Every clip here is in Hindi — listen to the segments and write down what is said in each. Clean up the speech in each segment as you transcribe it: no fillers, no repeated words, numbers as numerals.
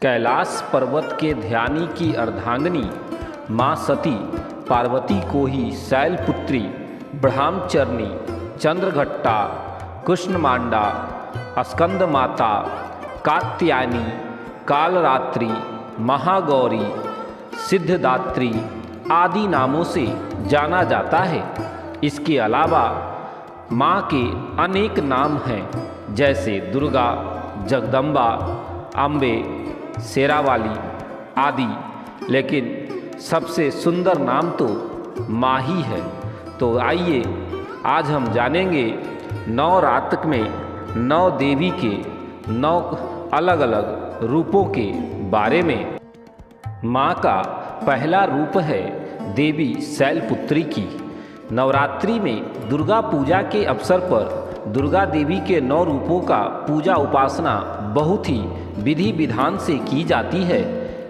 कैलाश पर्वत के ध्यानी की अर्धांगिनी माँ सती पार्वती को ही शैलपुत्री, ब्रह्मचर्नी, चंद्रघट्टा, कृष्णमांडा, स्कंदमाता, कात्यायनी, कालरात्रि, महागौरी, सिद्धदात्री आदि नामों से जाना जाता है। इसके अलावा माँ के अनेक नाम हैं, जैसे दुर्गा, जगदम्बा, अम्बे, शेरावाली आदि, लेकिन सबसे सुंदर नाम तो माँ ही है। तो आइए आज हम जानेंगे नवरात्र में 9 देवी के 9 अलग अलग रूपों के बारे में। माँ का पहला रूप है देवी शैलपुत्री की। नवरात्रि में दुर्गा पूजा के अवसर पर दुर्गा देवी के 9 रूपों का पूजा उपासना बहुत ही विधि विधान से की जाती है।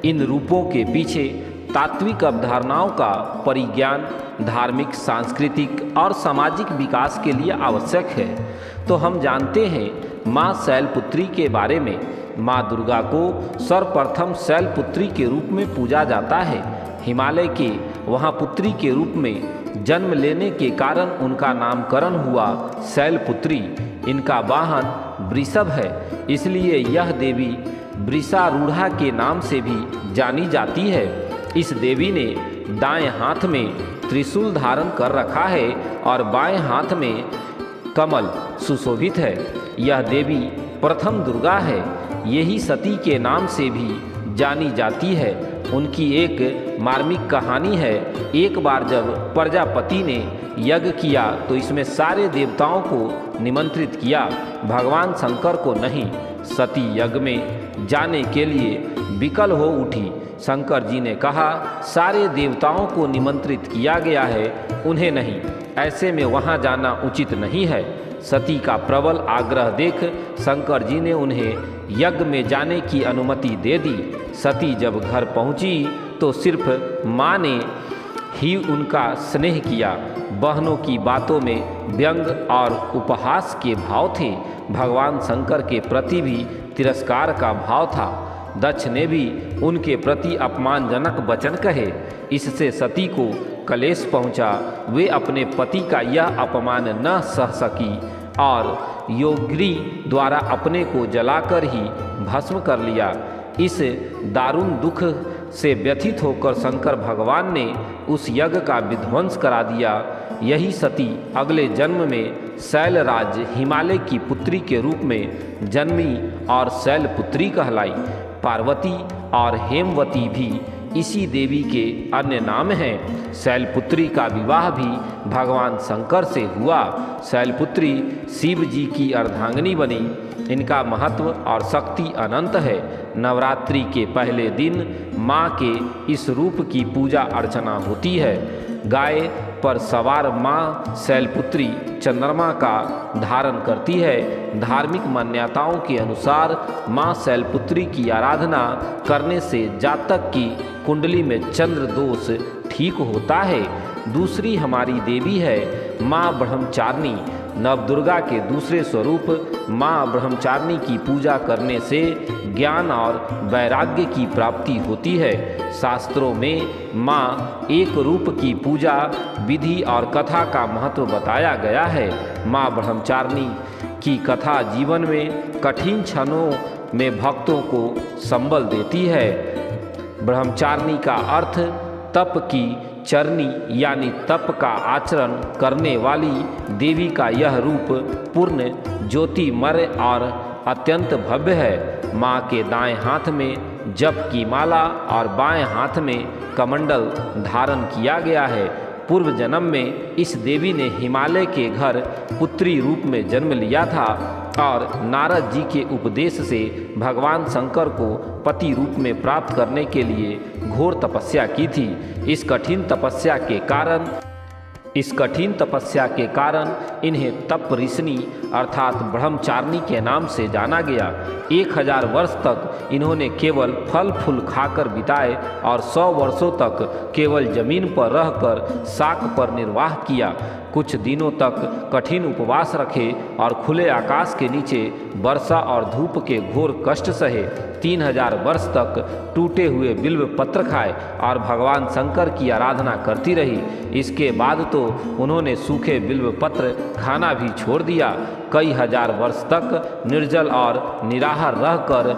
इन रूपों के पीछे तात्विक अवधारणाओं का परिज्ञान धार्मिक, सांस्कृतिक और सामाजिक विकास के लिए आवश्यक है। तो हम जानते हैं माँ शैलपुत्री के बारे में। माँ दुर्गा को सर्वप्रथम शैलपुत्री के रूप में पूजा जाता है। हिमालय के वहाँ पुत्री के रूप में जन्म लेने के कारण उनका नामकरण हुआ शैलपुत्री। इनका वाहन वृषभ है, इसलिए यह देवी वृषारूढ़ा के नाम से भी जानी जाती है। इस देवी ने दाएं हाथ में त्रिशूल धारण कर रखा है और बाएं हाथ में कमल सुशोभित है। यह देवी प्रथम दुर्गा है। यही सती के नाम से भी जानी जाती है। उनकी एक मार्मिक कहानी है। एक बार जब प्रजापति ने यज्ञ किया तो इसमें सारे देवताओं को निमंत्रित किया, भगवान शंकर को नहीं। सती यज्ञ में जाने के लिए विकल हो उठी। शंकर जी ने कहा, सारे देवताओं को निमंत्रित किया गया है, उन्हें नहीं, ऐसे में वहाँ जाना उचित नहीं है। सती का प्रबल आग्रह देख शंकर जी ने उन्हें यज्ञ में जाने की अनुमति दे दी। सती जब घर पहुंची तो सिर्फ माँ ने ही उनका स्नेह किया। बहनों की बातों में व्यंग और उपहास के भाव थे। भगवान शंकर के प्रति भी तिरस्कार का भाव था। दक्ष ने भी उनके प्रति अपमानजनक वचन कहे। इससे सती को कलेश पहुंचा। वे अपने पति का यह अपमान न सह सकी और योगिनी द्वारा अपने को जलाकर ही भस्म कर लिया। इस दारुण दुख से व्यथित होकर शंकर भगवान ने उस यज्ञ का विध्वंस करा दिया। यही सती अगले जन्म में शैलराज हिमालय की पुत्री के रूप में जन्मी और शैलपुत्री कहलाई। पार्वती और हेमवती भी इसी देवी के अन्य नाम हैं। शैलपुत्री का विवाह भी भगवान शंकर से हुआ। शैलपुत्री शिव जी की अर्धांगिनी बनी। इनका महत्व और शक्ति अनंत है। नवरात्रि के पहले दिन माँ के इस रूप की पूजा अर्चना होती है। गाय पर सवार माँ शैलपुत्री चंद्रमा का धारण करती है। धार्मिक मान्यताओं के अनुसार माँ शैलपुत्री की आराधना करने से जातक की कुंडली में चंद्र दोष ठीक होता है। दूसरी हमारी देवी है माँ ब्रह्मचारिणी। नवदुर्गा के दूसरे स्वरूप माँ ब्रह्मचारिणी की पूजा करने से ज्ञान और वैराग्य की प्राप्ति होती है। शास्त्रों में माँ एक रूप की पूजा विधि और कथा का महत्व बताया गया है। माँ ब्रह्मचारिणी की कथा जीवन में कठिन क्षणों में भक्तों को संबल देती है। ब्रह्मचारिणी का अर्थ तप की चरनी यानी तप का आचरण करने वाली देवी का यह रूप पूर्ण ज्योतिमय और अत्यंत भव्य है। माँ के दाएं हाथ में जप की माला और बाएं हाथ में कमंडल धारण किया गया है। पूर्व जन्म में इस देवी ने हिमालय के घर पुत्री रूप में जन्म लिया था और नारद जी के उपदेश से भगवान शंकर को पति रूप में प्राप्त करने के लिए घोर तपस्या की थी। इस कठिन तपस्या के कारण इन्हें तप ऋषिनी अर्थात ब्रह्मचारिणी के नाम से जाना गया। 1000 वर्ष तक इन्होंने केवल फल फूल खाकर बिताए और 100 वर्षों तक केवल जमीन पर रहकर शाक पर निर्वाह किया। कुछ दिनों तक कठिन उपवास रखे और खुले आकाश के नीचे वर्षा और धूप के घोर कष्ट सहे। 3000 वर्ष तक टूटे हुए बिल्व पत्र खाए और भगवान शंकर की आराधना करती रही। इसके बाद तो उन्होंने सूखे बिल्व पत्र खाना भी छोड़ दिया। कई हजार वर्ष तक निर्जल और निराहार रहकर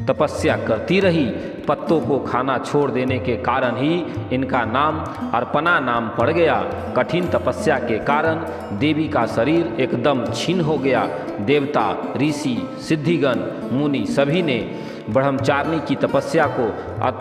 तपस्या करती रही। पत्तों को खाना छोड़ देने के कारण ही इनका नाम अर्पणा नाम पड़ गया। कठिन तपस्या के कारण देवी का शरीर एकदम छीन हो गया। देवता, ऋषि, सिद्धिगण, मुनि सभी ने ब्रह्मचारिणी की तपस्या को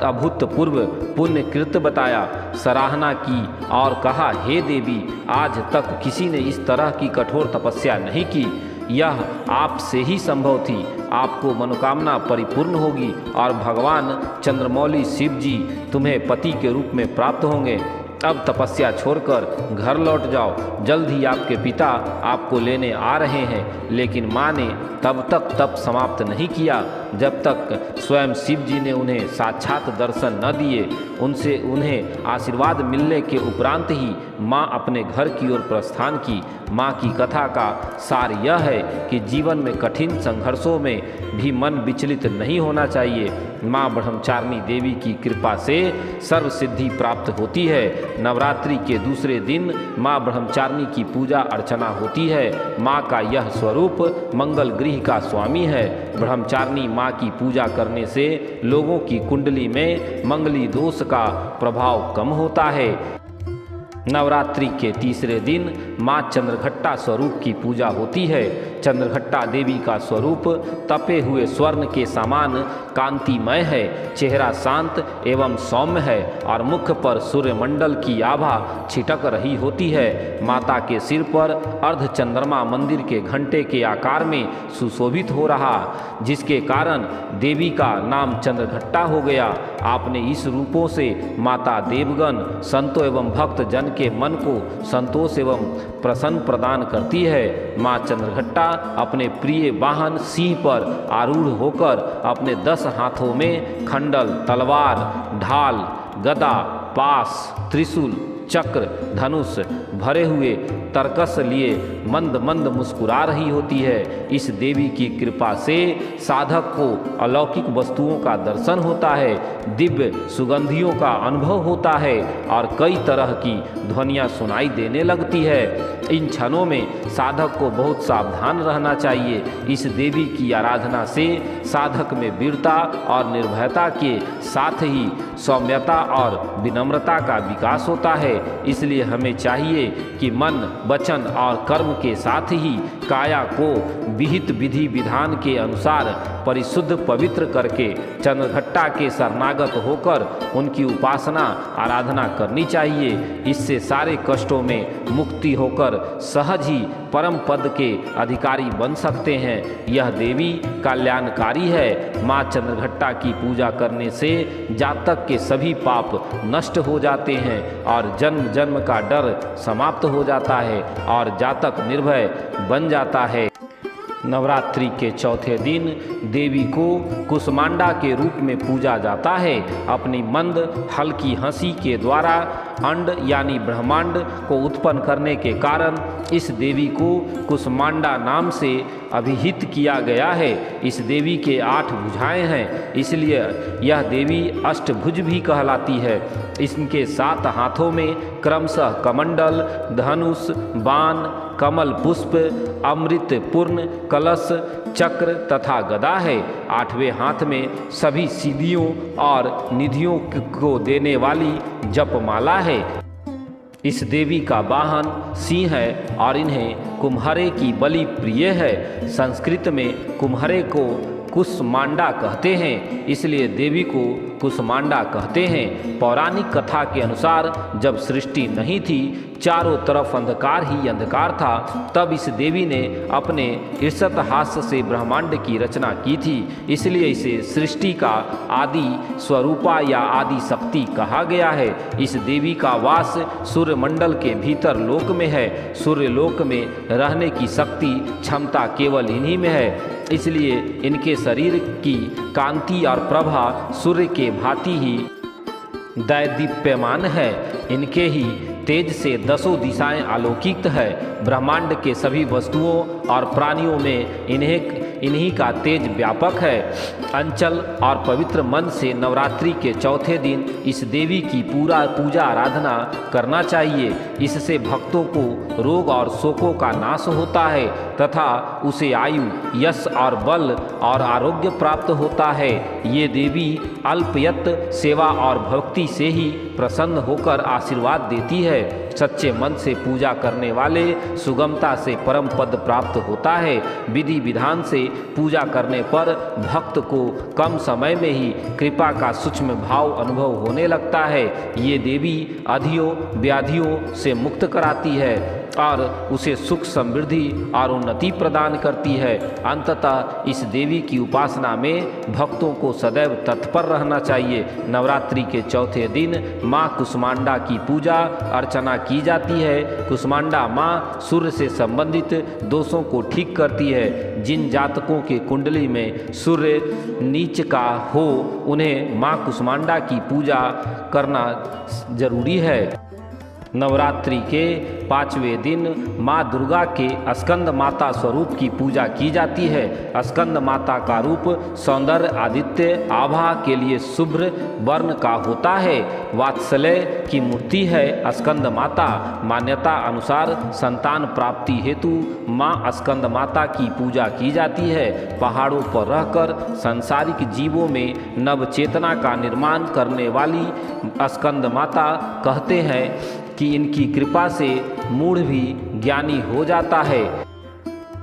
अभूतपूर्व पुण्यकृत बताया, सराहना की और कहा, हे देवी, आज तक किसी ने इस तरह की कठोर तपस्या नहीं की। यह आपसे ही संभव थी। आपको मनोकामना परिपूर्ण होगी और भगवान चंद्रमौली शिव जी तुम्हें पति के रूप में प्राप्त होंगे। अब तपस्या छोड़कर घर लौट जाओ। जल्द ही आपके पिता आपको लेने आ रहे हैं। लेकिन माँ ने तब तक तप समाप्त नहीं किया जब तक स्वयं शिव जी ने उन्हें साक्षात दर्शन न दिए। उन्हें आशीर्वाद मिलने के उपरांत ही माँ अपने घर की ओर प्रस्थान की। माँ की कथा का सार यह है कि जीवन में कठिन संघर्षों में भी मन विचलित नहीं होना चाहिए। माँ ब्रह्मचारिणी देवी की कृपा से सर्व सिद्धि प्राप्त होती है। नवरात्रि के दूसरे दिन माँ ब्रह्मचारिणी की पूजा अर्चना होती है। माँ का यह स्वरूप मंगल गृह का स्वामी है। ब्रह्मचारिणी माँ की पूजा करने से लोगों की कुंडली में मंगली दोष का प्रभाव कम होता है। नवरात्रि के तीसरे दिन माँ चंद्रघट्टा स्वरूप की पूजा होती है। चंद्रघट्टा देवी का स्वरूप तपे हुए स्वर्ण के समान कांतिमय है। चेहरा शांत एवं सौम्य है और मुख पर सूर्यमंडल की आभा छिटक रही होती है। माता के सिर पर अर्ध चंद्रमा मंदिर के घंटे के आकार में सुशोभित हो रहा, जिसके कारण देवी का नाम चंद्रघट्टा हो गया। आपने इस रूपों से माता देवगण, संतों एवं भक्त जन के मन को संतोष एवं प्रसन्न प्रदान करती है। माँ चंद्रघट्टा अपने प्रिय वाहन सिंह पर आरूढ़ होकर अपने 10 हाथों में खंडल, तलवार, ढाल, गदा, पास, त्रिशूल, चक्र, धनुष भरे हुए तरकस लिए मंद मंद मुस्कुरा रही होती है। इस देवी की कृपा से साधक को अलौकिक वस्तुओं का दर्शन होता है, दिव्य सुगंधियों का अनुभव होता है और कई तरह की ध्वनियाँ सुनाई देने लगती है। इन क्षणों में साधक को बहुत सावधान रहना चाहिए। इस देवी की आराधना से साधक में वीरता और निर्भयता के साथ ही सौम्यता और विनम्रता का विकास होता है। इसलिए हमें चाहिए कि मन, वचन और कर्म के साथ ही काया को विहित विधि विधान के अनुसार परिशुद्ध पवित्र करके चंद्रघट्टा के शरणागत होकर उनकी उपासना आराधना करनी चाहिए। इससे सारे कष्टों में मुक्ति होकर सहज ही परम पद के अधिकारी बन सकते हैं। यह देवी कल्याणकारी है। माँ चंद्रघट्टा की पूजा करने से जातक के सभी पाप नष्ट हो जाते हैं और जन्म जन्म का डर समाप्त हो जाता है और जातक निर्भय बन जाता है। नवरात्रि के चौथे दिन देवी को कुसमांडा के रूप में पूजा जाता है। अपनी मंद हल्की हंसी के द्वारा अंड यानी ब्रह्मांड को उत्पन्न करने के कारण इस देवी को कुसमांडा नाम से अभिहित किया गया है। इस देवी के 8 भुजाएं हैं, इसलिए यह देवी अष्टभुज भी कहलाती है। इनके 7 हाथों में क्रमशः कमंडल, धनुष, बाण, कमल पुष्प, अमृत पूर्ण कलश, चक्र तथा गदा है। 8वें हाथ में सभी सिद्धियों और निधियों को देने वाली जपमाला है। इस देवी का वाहन सिंह है और इन्हें कुम्हारे की बलि प्रिय है। संस्कृत में कुम्हारे को कुसमांडा कहते हैं, इसलिए देवी को कुसमांडा कहते हैं। पौराणिक कथा के अनुसार जब सृष्टि नहीं थी, चारों तरफ अंधकार ही अंधकार था, तब इस देवी ने अपने ईर्षत हास्य से ब्रह्मांड की रचना की थी। इसलिए इसे सृष्टि का आदि स्वरूपा या आदि शक्ति कहा गया है। इस देवी का वास सूर्यमंडल के भीतर लोक में है। सूर्यलोक में रहने की शक्ति क्षमता केवल इन्हीं में है। इसलिए इनके शरीर की कांति और प्रभा सूर्य के भांति ही दैदीप्यमान है। इनके ही तेज से दसों दिशाएं आलोकित है। ब्रह्मांड के सभी वस्तुओं और प्राणियों में इन्हीं का तेज व्यापक है। अंचल और पवित्र मन से नवरात्रि के चौथे दिन इस देवी की पूजा आराधना करना चाहिए। इससे भक्तों को रोग और शोकों का नाश होता है तथा उसे आयु, यश और बल और आरोग्य प्राप्त होता है। ये देवी अल्पयत सेवा और भक्ति से ही प्रसन्न होकर आशीर्वाद देती है। सच्चे मन से पूजा करने वाले सुगमता से परम पद प्राप्त होता है। विधि विधान से पूजा करने पर भक्त को कम समय में ही कृपा का सूक्ष्म भाव अनुभव होने लगता है। ये देवी अधियों व्याधियों से मुक्त कराती है और उसे सुख समृद्धि और उन्नति प्रदान करती है। अंततः इस देवी की उपासना में भक्तों को सदैव तत्पर रहना चाहिए। नवरात्रि के चौथे दिन माँ कुष्मांडा की पूजा अर्चना की जाती है। कुष्मांडा माँ सूर्य से संबंधित दोषों को ठीक करती है। जिन जातकों के कुंडली में सूर्य नीच का हो उन्हें माँ कुष्मांडा की पूजा करना जरूरी है। नवरात्रि के 5वें दिन माँ दुर्गा के स्कंद माता स्वरूप की पूजा की जाती है। स्कंद माता का रूप सौंदर्य, आदित्य, आभा के लिए शुभ्र वर्ण का होता है। वात्सल्य की मूर्ति है स्कंद माता। मान्यता अनुसार संतान प्राप्ति हेतु माँ स्कंद माता की पूजा की जाती है। पहाड़ों पर रहकर सांसारिक जीवों में नव चेतना का निर्माण करने वाली स्कंद माता कहते हैं कि इनकी कृपा से मूढ़ भी ज्ञानी हो जाता है।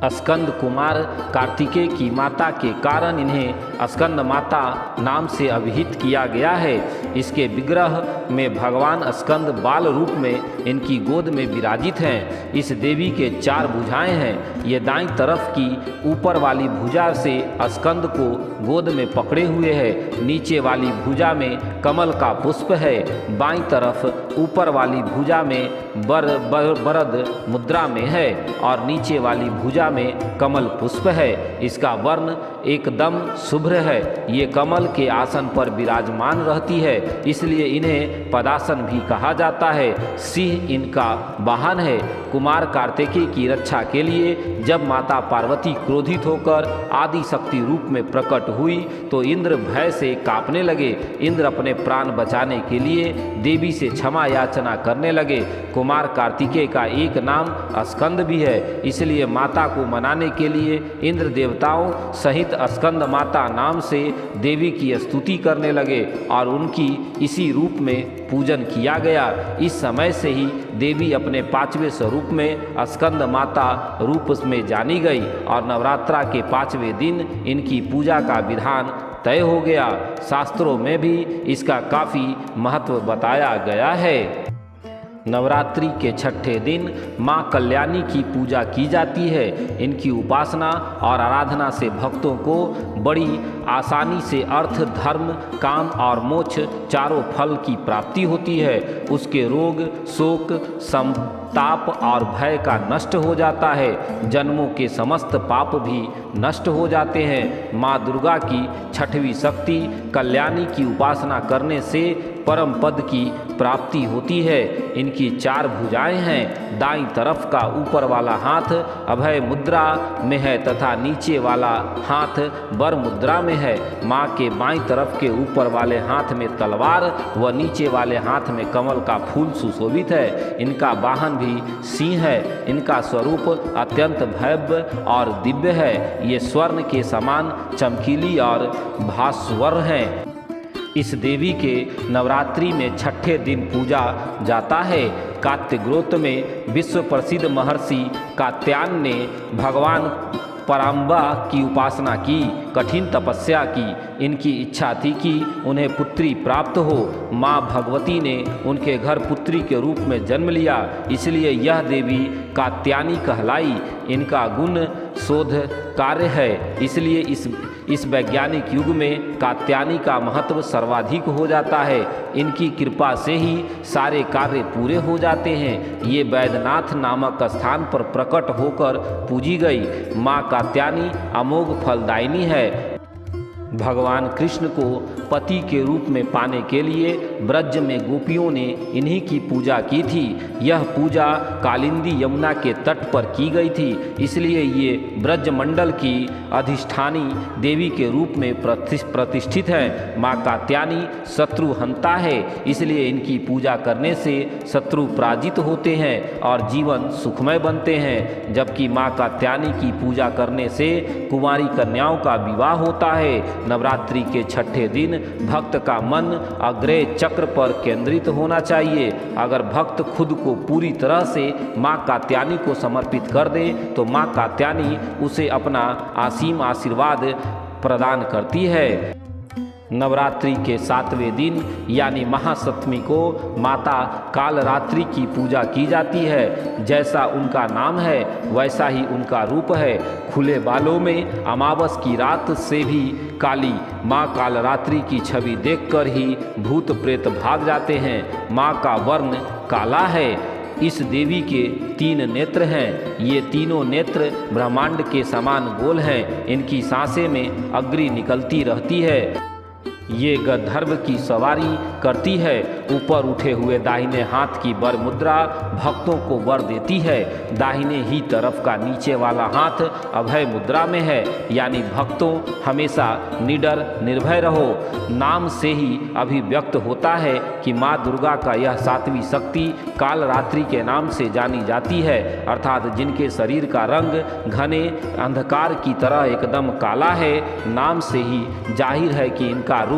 स्कंद कुमार कार्तिकेय की माता के कारण इन्हें स्कंद माता नाम से अभिहित किया गया है। इसके विग्रह में भगवान स्कंद बाल रूप में इनकी गोद में विराजित हैं। इस देवी के 4 भुजाएं हैं। ये दाईं तरफ की ऊपर वाली भुजा से स्कंद को गोद में पकड़े हुए है। नीचे वाली भुजा में कमल का पुष्प है। बाईं तरफ ऊपर वाली भुजा में बरद मुद्रा में है और नीचे वाली भुजा में कमल पुष्प है। इसका वर्ण एकदम शुभ्र है। ये कमल के आसन पर विराजमान रहती है, इसलिए इन्हें पदासन भी कहा जाता है। सिंह इनका वाहन है। कुमार कार्तिकेय की रक्षा के लिए जब माता पार्वती क्रोधित होकर आदि शक्ति रूप में प्रकट हुई तो इंद्र भय से कांपने लगे। इंद्र अपने प्राण बचाने के लिए देवी से क्षमा याचना करने लगे। कुमार कार्तिकेय का एक नाम स्कंद भी है, इसलिए माता को मनाने के लिए इंद्र देवताओं सहित स्कंद माता नाम से देवी की स्तुति करने लगे और उनकी इसी रूप में पूजन किया गया। इस समय से ही देवी अपने 5वें स्वरूप में स्कंद माता रूप में जानी गई और नवरात्रा के 5वें दिन इनकी पूजा का विधान तय हो गया। शास्त्रों में भी इसका काफ़ी महत्व बताया गया है। नवरात्रि के 6ठे दिन माँ कल्याणी की पूजा की जाती है। इनकी उपासना और आराधना से भक्तों को बड़ी आसानी से अर्थ, धर्म, काम और मोक्ष चारों फल की प्राप्ति होती है। उसके रोग, शोक, संताप और भय का नष्ट हो जाता है। जन्मों के समस्त पाप भी नष्ट हो जाते हैं। माँ दुर्गा की 6वीं शक्ति कल्याणी की उपासना करने से परम पद की प्राप्ति होती है। इनकी 4 भुजाएं हैं। दाईं तरफ का ऊपर वाला हाथ अभय मुद्रा में है तथा नीचे वाला हाथ वर मुद्रा में है। माँ के बाईं तरफ के ऊपर वाले हाथ में तलवार व नीचे वाले हाथ में कमल का फूल सुशोभित है। इनका वाहन भी सिंह है। इनका स्वरूप अत्यंत भव्य और दिव्य है। ये स्वर्ण के समान चमकीली और भास्वर हैं। इस देवी के नवरात्रि में 6ठे दिन पूजा जाता है। कात्यायन में विश्व प्रसिद्ध महर्षि कात्यायन ने भगवान पराम्बा की उपासना की, कठिन तपस्या की। इनकी इच्छा थी कि उन्हें पुत्री प्राप्त हो। माँ भगवती ने उनके घर पुत्री के रूप में जन्म लिया, इसलिए यह देवी कात्यायनी कहलाई। इनका गुण शोध कार्य है, इसलिए इस वैज्ञानिक युग में कात्यायनी का महत्व सर्वाधिक हो जाता है। इनकी कृपा से ही सारे कार्य पूरे हो जाते हैं। ये वैद्यनाथ नामक स्थान पर प्रकट होकर पूजी गई। माँ कात्यायनी अमोघ फलदायिनी है। भगवान कृष्ण को पति के रूप में पाने के लिए ब्रज में गोपियों ने इन्हीं की पूजा की थी। यह पूजा कालिंदी यमुना के तट पर की गई थी, इसलिए ये ब्रज मंडल की अधिष्ठानी देवी के रूप में प्रतिष्ठित है। माँ कात्यायनी शत्रु हंता है, इसलिए इनकी पूजा करने से शत्रु पराजित होते हैं और जीवन सुखमय बनते हैं। जबकि माँ कात्यायनी की पूजा करने से कुंवारी कन्याओं का विवाह होता है। नवरात्रि के छठे दिन भक्त का मन अग्रय चक्र पर केंद्रित होना चाहिए। अगर भक्त खुद को पूरी तरह से माँ कात्यायनी को समर्पित कर दे तो माँ कात्यायनी उसे अपना असीम आशीर्वाद प्रदान करती है। नवरात्रि के 7वें दिन यानी महासप्तमी को माता कालरात्रि की पूजा की जाती है। जैसा उनका नाम है वैसा ही उनका रूप है। खुले बालों में अमावस की रात से भी काली माँ कालरात्रि की छवि देखकर ही भूत प्रेत भाग जाते हैं। माँ का वर्ण काला है। इस देवी के 3 नेत्र हैं। ये तीनों नेत्र ब्रह्मांड के समान गोल हैं। इनकी सांसें में अग्नि निकलती रहती है। ये गंधर्व की सवारी करती है। ऊपर उठे हुए दाहिने हाथ की वर मुद्रा भक्तों को वर देती है। दाहिने ही तरफ का नीचे वाला हाथ अभय मुद्रा में है, यानी भक्तों हमेशा निडर निर्भय रहो। नाम से ही अभिव्यक्त होता है कि माँ दुर्गा का यह 7वीं शक्ति कालरात्रि के नाम से जानी जाती है, अर्थात जिनके शरीर का रंग घने अंधकार की तरह एकदम काला है। नाम से ही जाहिर है कि इनका रूप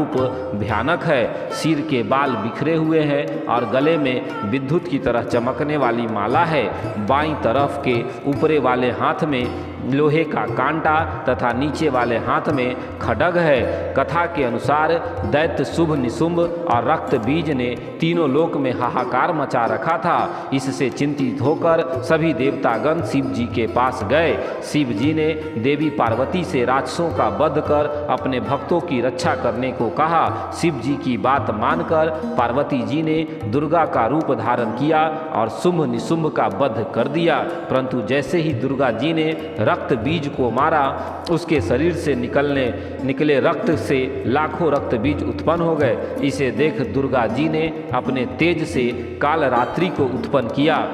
भयानक है। सिर के बाल बिखरे हुए हैं और गले में विद्युत की तरह चमकने वाली माला है। बाईं तरफ के ऊपरे वाले हाथ में लोहे का कांटा तथा नीचे वाले हाथ में खड्ग है। कथा के अनुसार दैत्य शुभ निशुंभ और रक्त बीज ने तीनों लोक में हाहाकार मचा रखा था। इससे चिंतित होकर सभी देवतागण शिव जी के पास गए। शिव जी ने देवी पार्वती से राक्षसों का वध कर अपने भक्तों की रक्षा करने को कहा। शिव जी की बात मानकर पार्वती जी ने दुर्गा का रूप धारण किया और शुंभ निशुंभ का वध कर दिया। परंतु जैसे ही दुर्गा जी ने रक्त बीज को मारा, उसके शरीर से निकले रक्त से लाखों रक्त बीज उत्पन्न हो गए। इसे देख दुर्गा जी ने अपने तेज से कालरात्रि को उत्पन्न किया।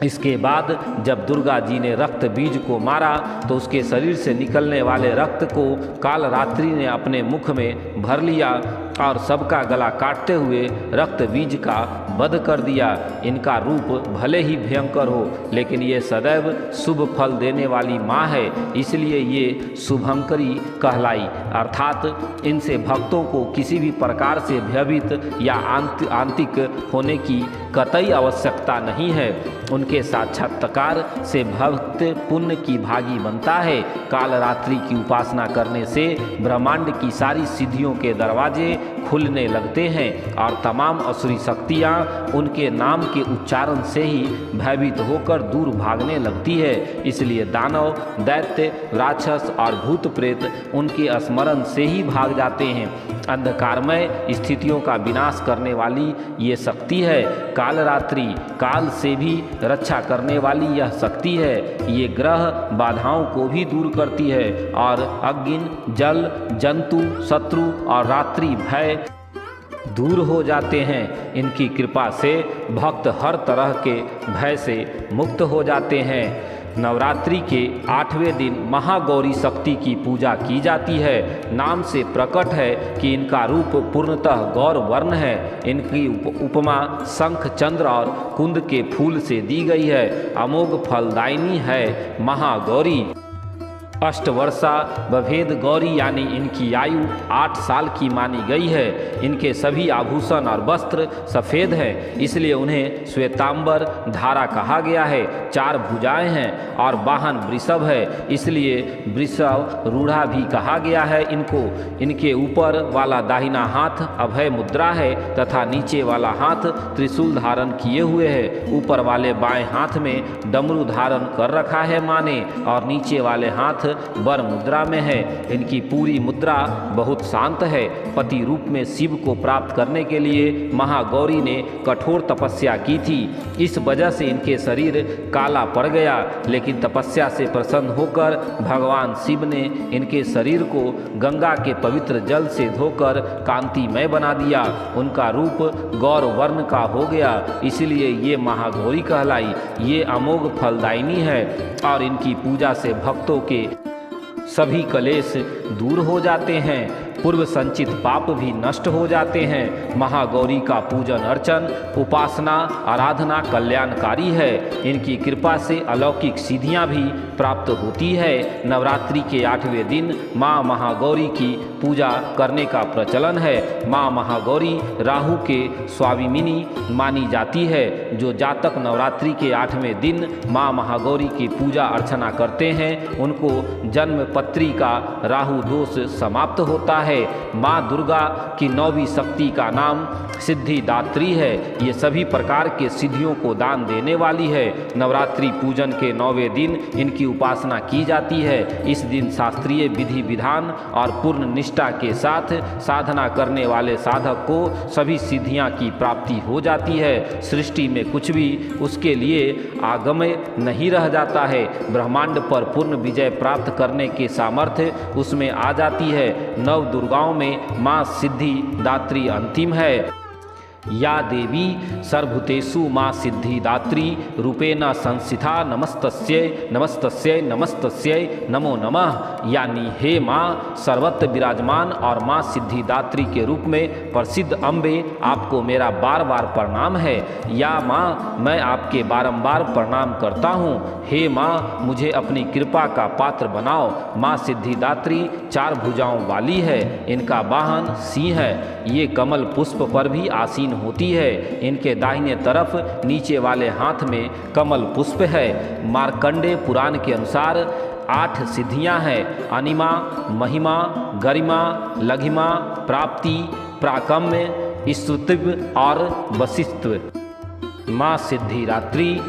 इसके बाद जब दुर्गा जी ने रक्त बीज को मारा तो उसके शरीर से निकलने वाले रक्त को कालरात्रि ने अपने मुख में भर लिया और सबका गला काटते हुए रक्त बीज का वध कर दिया। इनका रूप भले ही भयंकर हो, लेकिन ये सदैव शुभ फल देने वाली माँ है, इसलिए ये शुभंकरी कहलाई। अर्थात इनसे भक्तों को किसी भी प्रकार से भयभीत या आंतिक होने की कतई आवश्यकता नहीं है। उनके साक्षात्कार से भक्त पुण्य की भागी बनता है। कालरात्रि की उपासना करने से ब्रह्मांड की सारी सिद्धियों के दरवाजे खुलने लगते हैं और तमाम असुरी शक्तियाँ उनके नाम के उच्चारण से ही भयभीत होकर दूर भागने लगती है। इसलिए दानव, दैत्य, राक्षस और भूत प्रेत उनके स्मरण से ही भाग जाते हैं। अंधकारमय स्थितियों का विनाश करने वाली ये शक्ति है। कालरात्रि काल से भी रक्षा करने वाली यह शक्ति है। ये ग्रह बाधाओं को भी दूर करती है और अग्नि, जल, जंतु, शत्रु और रात्रि भय दूर हो जाते हैं। इनकी कृपा से भक्त हर तरह के भय से मुक्त हो जाते हैं। नवरात्रि के 8वें दिन महागौरी शक्ति की पूजा की जाती है। नाम से प्रकट है कि इनका रूप पूर्णतः गौर वर्ण है। इनकी उपमा शंख, चंद्र और कुंद के फूल से दी गई है। अमोघ फलदायिनी है महागौरी। अष्टवर्षा बभेद गौरी यानी इनकी आयु 8 साल की मानी गई है। इनके सभी आभूषण और वस्त्र सफ़ेद हैं, इसलिए उन्हें श्वेतांबर धारा कहा गया है। 4 भुजाएं हैं और वाहन वृषभ है, इसलिए वृषभ रूढ़ा भी कहा गया है इनको। इनके ऊपर वाला दाहिना हाथ अभय मुद्रा है तथा नीचे वाला हाथ त्रिशूल धारण किए हुए है। ऊपर वाले बाएं हाथ में डमरू धारण कर रखा है माने और नीचे वाले हाथ वर मुद्रा में है। इनकी पूरी मुद्रा बहुत शांत है। पति रूप में शिव को प्राप्त करने के लिए महागौरी ने कठोर तपस्या की थी। इस वजह से इनके शरीर काला पड़ गया, लेकिन तपस्या से प्रसन्न होकर भगवान शिव ने इनके शरीर को गंगा के पवित्र जल से धोकर कांतिमय बना दिया। उनका रूप गौर वर्ण का हो गया, इसलिए ये महागौरी कहलाई। ये अमोघ फलदायिनी है और इनकी पूजा से भक्तों के सभी कलेश दूर हो जाते हैं, पूर्व संचित पाप भी नष्ट हो जाते हैं। महागौरी का पूजन अर्चन उपासना आराधना कल्याणकारी है। इनकी कृपा से अलौकिक सिद्धियां भी प्राप्त होती है। नवरात्रि के 8वें दिन माँ महागौरी की पूजा करने का प्रचलन है। माँ महागौरी राहु के स्वामिनी मानी जाती है। जो जातक नवरात्रि के 8वें दिन माँ महागौरी की पूजा अर्चना करते हैं, उनको जन्म पत्री का राहु दोष समाप्त होता है। माँ दुर्गा की 9वीं शक्ति का नाम सिद्धिदात्री है। ये सभी प्रकार के सिद्धियों को दान देने वाली है। नवरात्रि पूजन के 9वें दिन इनकी उपासना की जाती है। इस दिन शास्त्रीय विधि विधान और पूर्ण निष्ठा के साथ साधना करने वाले साधक को सभी सिद्धियां की प्राप्ति हो जाती है। सृष्टि में कुछ भी उसके लिए आगम्य नहीं रह जाता है। ब्रह्मांड पर पूर्ण विजय प्राप्त करने के सामर्थ्य उसमें आ जाती है। नव दुर्गाओं में माँ सिद्धिदात्री अंतिम है। या देवी सर्वभूतेषु माँ सिद्धिदात्री रूपेण संस्थिता नमस्तस्यै नमस्तस्यै नमस्तस्यै नमो नमः। यानी हे माँ सर्वत्र विराजमान और माँ सिद्धिदात्री के रूप में प्रसिद्ध अम्बे, आपको मेरा बार बार प्रणाम है। या माँ मैं आपके बारंबार प्रणाम करता हूँ। हे माँ मुझे अपनी कृपा का पात्र बनाओ। माँ सिद्धिदात्री 4 भुजाओं वाली है। इनका वाहन सिंह है। ये कमल पुष्प पर भी आसीन होती है। इनके दाहिने तरफ नीचे वाले हाथ में कमल पुष्प है। मार्कंडेय पुराण के अनुसार 8 सिद्धियां हैं: अनिमा, महिमा, गरिमा, लघिमा, प्राप्ति, प्राकम्य, स्तुतिव और वशिष्ठ। माँ सिद्धिदात्री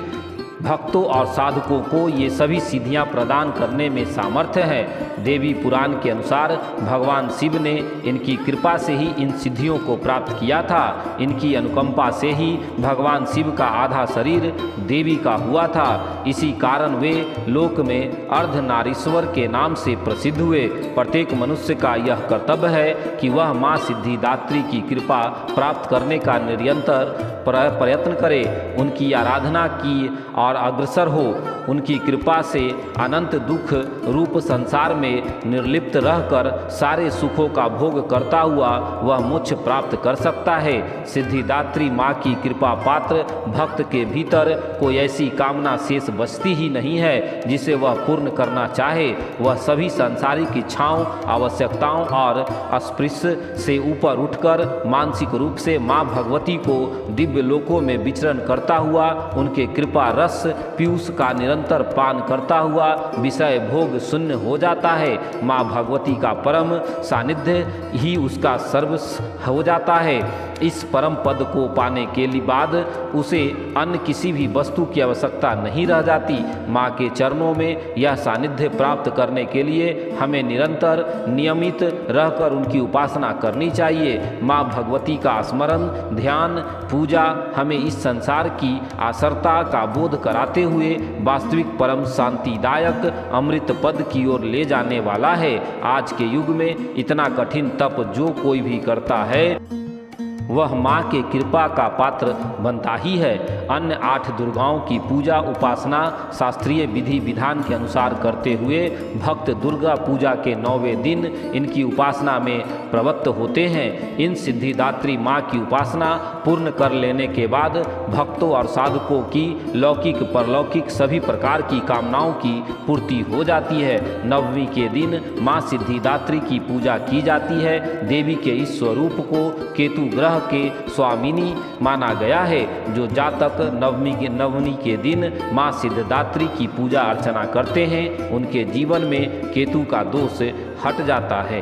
भक्तों और साधकों को ये सभी सिद्धियां प्रदान करने में सामर्थ्य है। देवी पुराण के अनुसार भगवान शिव ने इनकी कृपा से ही इन सिद्धियों को प्राप्त किया था। इनकी अनुकंपा से ही भगवान शिव का आधा शरीर देवी का हुआ था। इसी कारण वे लोक में अर्धनारीश्वर के नाम से प्रसिद्ध हुए। प्रत्येक मनुष्य का यह कर्तव्य है कि वह माँ सिद्धिदात्री की कृपा प्राप्त करने का निरंतर प्रयत्न करे, उनकी आराधना की और अग्रसर हो। उनकी कृपा से अनंत दुख रूप संसार में निर्लिप्त रहकर सारे सुखों का भोग करता हुआ वह मोक्ष प्राप्त कर सकता है। सिद्धिदात्री माँ की कृपा पात्र भक्त के भीतर कोई ऐसी कामना शेष बचती ही नहीं है जिसे वह पूर्ण करना चाहे। वह सभी सांसारिक इच्छाओं आवश्यकताओं और अस्पृश्य से ऊपर उठकर मानसिक रूप से माँ भगवती को दिव्य लोकों में विचरण करता हुआ उनके कृपा रस पीयूष का निरंतर पान करता हुआ विषय भोग शून्य हो जाता है। माँ भगवती का परम सानिध्य ही उसका सर्वस्व हो जाता है। इस परम पद को पाने के बाद उसे अन्य किसी भी वस्तु की आवश्यकता नहीं रह जाती। माँ के चरणों में यह सानिध्य प्राप्त करने के लिए हमें निरंतर नियमित रहकर उनकी उपासना करनी चाहिए। माँ भगवती का स्मरण ध्यान पूजा हमें इस संसार की आसरता का बोध कराते हुए वास्तविक परम शांतिदायक अमृत पद की ओर ले जाने वाला है। आज के युग में इतना कठिन तप जो कोई भी करता है वह माँ के कृपा का पात्र बनता ही है। अन्य 8 दुर्गाओं की पूजा उपासना शास्त्रीय विधि विधान के अनुसार करते हुए भक्त दुर्गा पूजा के 9वें दिन इनकी उपासना में प्रवृत्त होते हैं। इन सिद्धिदात्री माँ की उपासना पूर्ण कर लेने के बाद भक्तों और साधकों की लौकिक परलौकिक सभी प्रकार की कामनाओं की पूर्ति हो जाती है। 9वीं के दिन माँ सिद्धिदात्री की पूजा की जाती है। देवी के इस स्वरूप को केतु ग्रह के स्वामिनी माना गया है। जो जातक नवमी के दिन माँ सिद्धिदात्री की पूजा अर्चना करते हैं उनके जीवन में केतु का दोष हट जाता है।